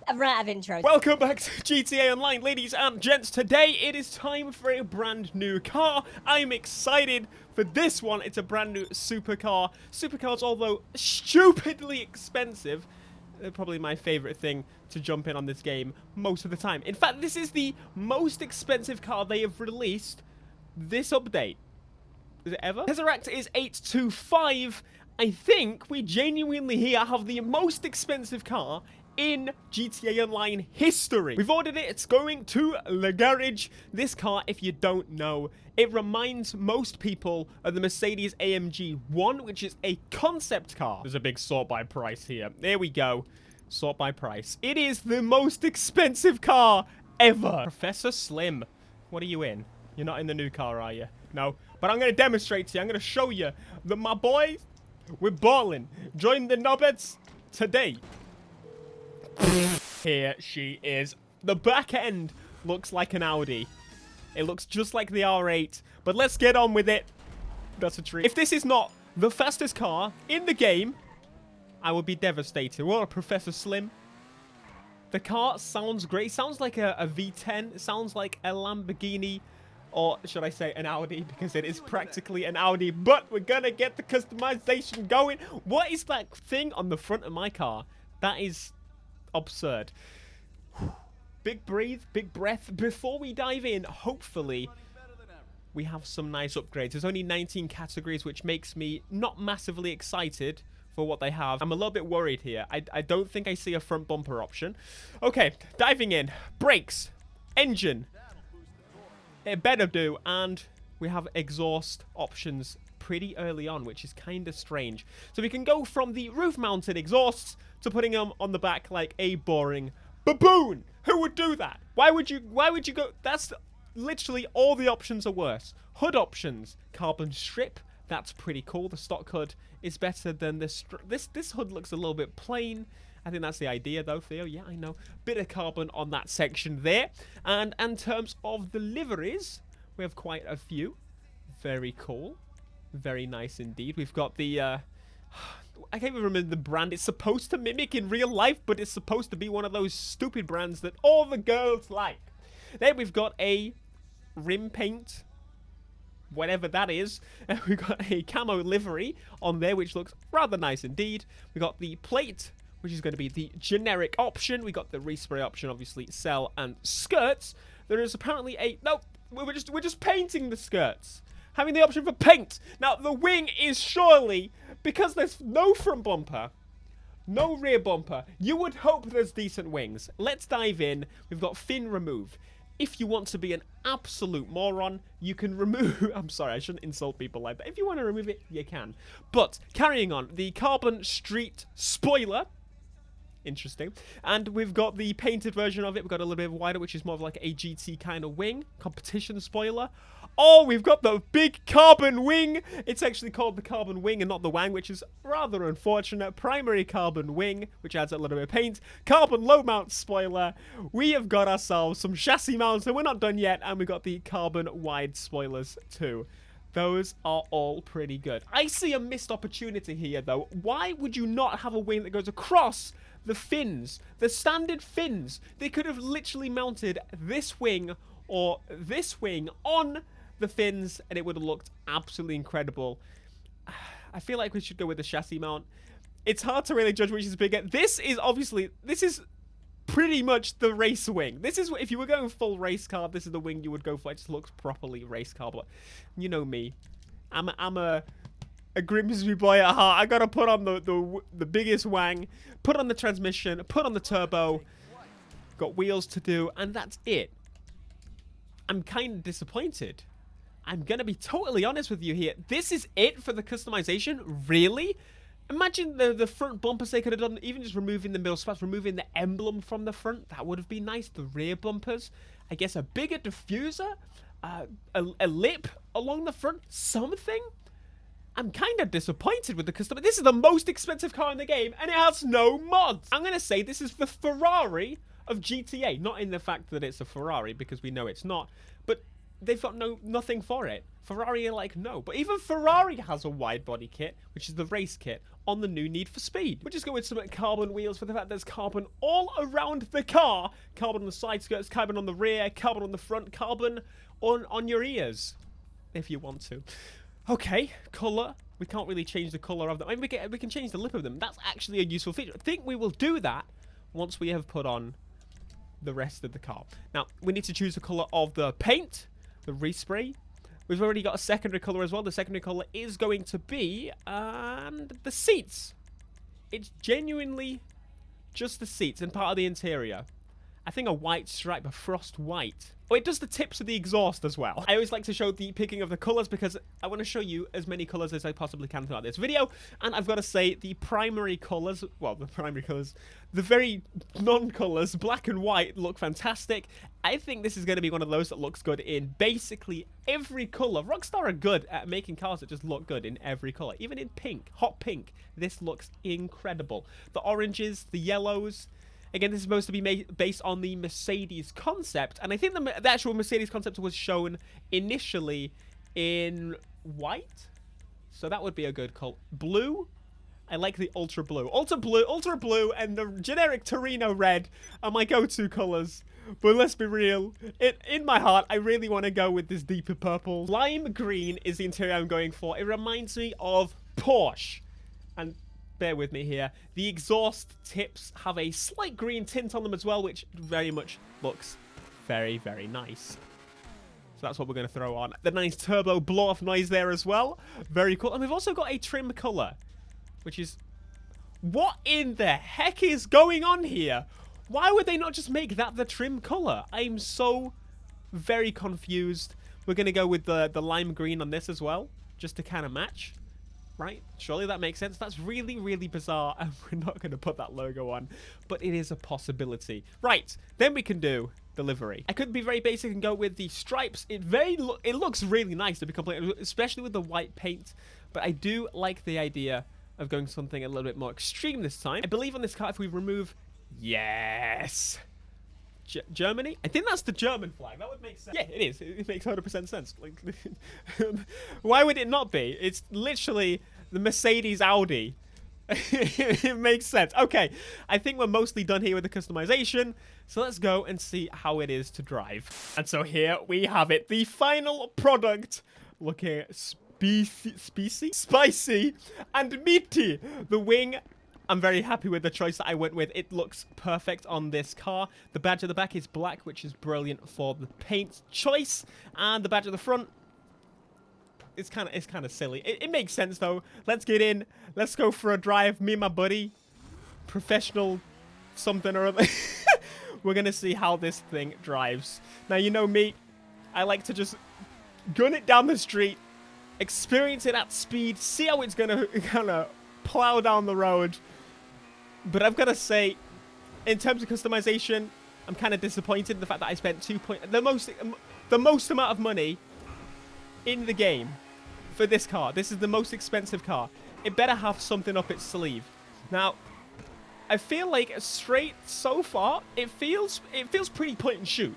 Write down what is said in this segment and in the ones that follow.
I'm right of intro. Welcome back to GTA Online, ladies and gents. Today it is time for a brand new car. I'm excited for this one. It's a brand new supercar. Supercars, although stupidly expensive, they're probably my favorite thing to jump in on this game most of the time. In fact, this is the most expensive car they have released this update. Is it ever? Tesseract is 825. I think we genuinely here have the most expensive car in GTA Online history. We've ordered it. It's going to the garage. This car, if you don't know, it reminds most people of the Mercedes AMG 1, which is a concept car. There's a big sort by price here. There we go. Sort by price. It is the most expensive car ever. Professor Slim, what are you in? You're not in the new car, are you? No. But I'm going to demonstrate to you. I'm going to show you that my boys, we're balling. Join the knobheads today. Here she is. The back end looks like an Audi. It looks just like the R8. But let's get on with it. That's a treat. If this is not the fastest car in the game, I would be devastated. What, Professor Slim? The car sounds great. It sounds like a V10. It sounds like a Lamborghini. Or should I say an Audi, because it is practically an Audi. But we're going to get the customization going. What is that thing on the front of my car? That is absurd. Big breathe, big breath. Before we dive in, hopefully we have some nice upgrades. There's only 19 categories, which makes me not massively excited for what they have. I'm a little bit worried here. I don't think I see a front bumper option. Okay, diving in. Brakes. Engine. It better do. And we have exhaust options pretty early on, which is kind of strange. So we can go from the roof-mounted exhausts to putting them on the back like a boring baboon. Who would do that? Why would you go? That's literally all the options are worse. Hood options. Carbon strip. That's pretty cool. The stock hood is better than this. This hood looks a little bit plain. I think that's the idea, though, Theo. Yeah, I know. Bit of carbon on that section there. And in terms of the liveries, we have quite a few. Very cool. Very nice indeed. We've got the... I can't even remember the brand. It's supposed to mimic in real life, but it's supposed to be one of those stupid brands that all the girls like. Then we've got a rim paint, whatever that is. And we've got a camo livery on there, which looks rather nice indeed. We've got the plate, which is going to be the generic option. We got the respray option, obviously, cell and skirts. There is apparently a... No, we're just painting the skirts. Having the option for paint. Now, the wing is surely, because there's no front bumper, no rear bumper, you would hope there's decent wings. Let's dive in. We've got fin remove. If you want to be an absolute moron, you can remove... I'm sorry, I shouldn't insult people like that. If you want to remove it, you can. But, carrying on, the carbon street spoiler. Interesting. And we've got the painted version of it. We've got a little bit wider, which is more of like a GT kind of wing. Competition spoiler. Oh, we've got the big carbon wing. It's actually called the carbon wing and not the wang, which is rather unfortunate. Primary carbon wing, which adds a little bit of paint. Carbon low mount spoiler. We have got ourselves some chassis mounts, and we're not done yet. And we got the carbon wide spoilers too. Those are all pretty good. I see a missed opportunity here, though. Why would you not have a wing that goes across the fins? The standard fins. They could have literally mounted this wing or this wing on the fins, and it would have looked absolutely incredible. I feel like we should go with the chassis mount. It's hard to really judge which is bigger. This is pretty much the race wing. This is, if you were going full race car, this is the wing you would go for. It just looks properly race car, but you know me. I'm a Grimsby boy at heart. I gotta put on the biggest wang, put on the transmission, put on the turbo. Got wheels to do, and that's it. I'm kind of disappointed. I'm gonna be totally honest with you here. This is it for the customization? Really? Imagine the front bumpers they could have done, even just removing the middle spots, removing the emblem from the front. That would have been nice. The rear bumpers. I guess a bigger diffuser? A lip along the front? Something? I'm kind of disappointed with the custom. This is the most expensive car in the game, and it has no mods. I'm going to say this is the Ferrari of GTA. Not in the fact that it's a Ferrari, because we know it's not. But they've got nothing for it. Ferrari are like, no. But even Ferrari has a wide body kit, which is the race kit, on the new Need for Speed. We'll just go with some carbon wheels for the fact there's carbon all around the car. Carbon on the side skirts, carbon on the rear, carbon on the front, carbon on your ears, if you want to. Okay, colour. We can't really change the colour of them. I mean, we can change the lip of them. That's actually a useful feature. I think we will do that once we have put on the rest of the car. Now, we need to choose the colour of the paint, the respray. We've already got a secondary colour as well. The secondary colour is going to be the seats. It's genuinely just the seats and part of the interior. I think a white stripe, a frost white. Oh, it does the tips of the exhaust as well. I always like to show the picking of the colours because I want to show you as many colours as I possibly can throughout this video. And I've got to say, the primary colours, well, the primary colours, the very non-colours, black and white, look fantastic. I think this is going to be one of those that looks good in basically every colour. Rockstar are good at making cars that just look good in every colour. Even in pink, hot pink, this looks incredible. The oranges, the yellows. Again, this is supposed to be based on the Mercedes concept. And I think the actual Mercedes concept was shown initially in white. So that would be a good color. Blue. I like the ultra blue. Ultra blue, and the generic Torino red are my go-to colors. But let's be real. In my heart, I really want to go with this deeper purple. Lime green is the interior I'm going for. It reminds me of Porsche. And bear with me here. The exhaust tips have a slight green tint on them as well, which very much looks very, very nice. So that's what we're going to throw on. The nice turbo blow-off noise there as well. Very cool. And we've also got a trim color, which is... What in the heck is going on here? Why would they not just make that the trim color? I'm so very confused. We're going to go with the lime green on this as well, just to kind of match. Right? Surely that makes sense. That's really, really bizarre, and we're not going to put that logo on, but it is a possibility. Right, then we can do delivery. I could be very basic and go with the stripes. It looks really nice to be complete, especially with the white paint, but I do like the idea of going something a little bit more extreme this time. I believe on this car, if we remove... Yes! Germany? I think that's the German flag. That would make sense. Yeah, it is. It makes 100% sense. Like, why would it not be? It's literally the Mercedes Audi. It makes sense. Okay, I think we're mostly done here with the customization. So let's go and see how it is to drive. And so here we have it. The final product. Looking spicy and meaty. The wing. I'm very happy with the choice that I went with. It looks perfect on this car. The badge at the back is black, which is brilliant for the paint choice. And the badge at the front, it's kind of silly. It makes sense though. Let's get in. Let's go for a drive. Me and my buddy, professional something or other. We're gonna see how this thing drives. Now you know me. I like to just gun it down the street, experience it at speed, see how it's gonna kind of plow down the road. But I've got to say, in terms of customization, I'm kind of disappointed in the fact that I spent the most amount of money in the game for this car. This is the most expensive car. It better have something up its sleeve. Now, I feel like straight so far, it feels pretty point and shoot,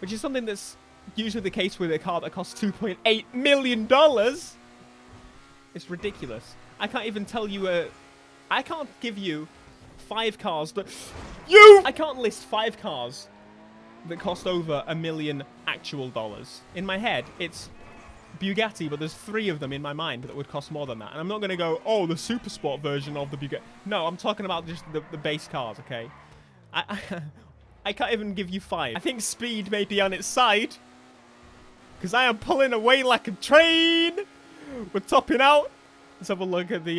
which is something that's usually the case with a car that costs $2.8 million. It's ridiculous. I can't even tell you I can't give you 5 cars that... I can't list 5 cars that cost over $1 million actual dollars. In my head, it's Bugatti, but there's 3 of them in my mind that would cost more than that. And I'm not going to go, oh, the super sport version of the Bugatti. No, I'm talking about just the base cars, okay? I can't even give you 5. I think speed may be on its side, because I am pulling away like a train. We're topping out. Let's have a look at the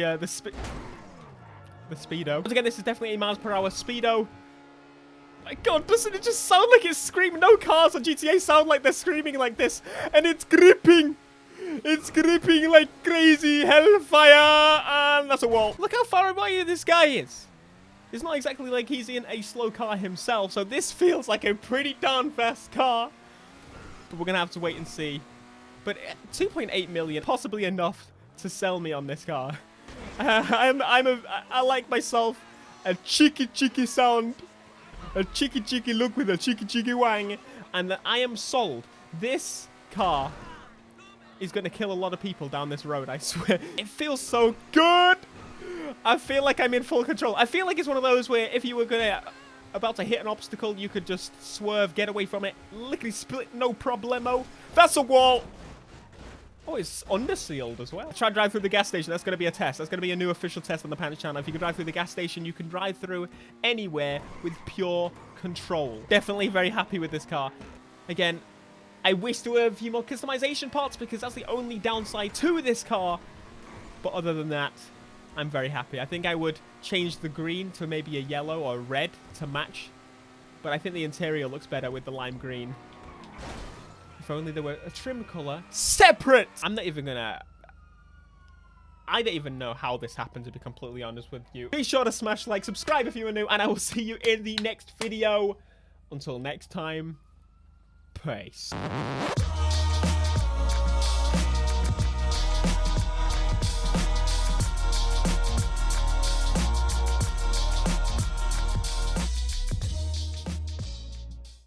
speedo. Once again, this is definitely a miles per hour speedo. My God, doesn't it just sound like it's screaming? No cars on GTA sound like they're screaming like this, and it's gripping. It's gripping like crazy hellfire, and that's a wall. Look how far away this guy is. It's not exactly like he's in a slow car himself, so this feels like a pretty darn fast car. But we're gonna have to wait and see. But 2.8 million, possibly enough to sell me on this car. I like myself a cheeky sound, a cheeky look with a cheeky wang, and that I am sold. This car is going to kill a lot of people down this road, I swear. It feels so good. I feel like I'm in full control. I feel like it's one of those where if you were about to hit an obstacle, you could just swerve, get away from it, lickety split, no problemo. That's a wall. Oh, it's under-sealed as well. Try to drive through the gas station. That's going to be a test. That's going to be a new official test on the Panic channel. If you can drive through the gas station, you can drive through anywhere with pure control. Definitely very happy with this car. Again, I wish there were a few more customization parts because that's the only downside to this car. But other than that, I'm very happy. I think I would change the green to maybe a yellow or red to match. But I think the interior looks better with the lime green. If only there were a trim color separate. I'm not even gonna... I don't even know how this happened, to be completely honest with you. Be sure to smash like, subscribe if you are new, and I will see you in the next video. Until next time, peace.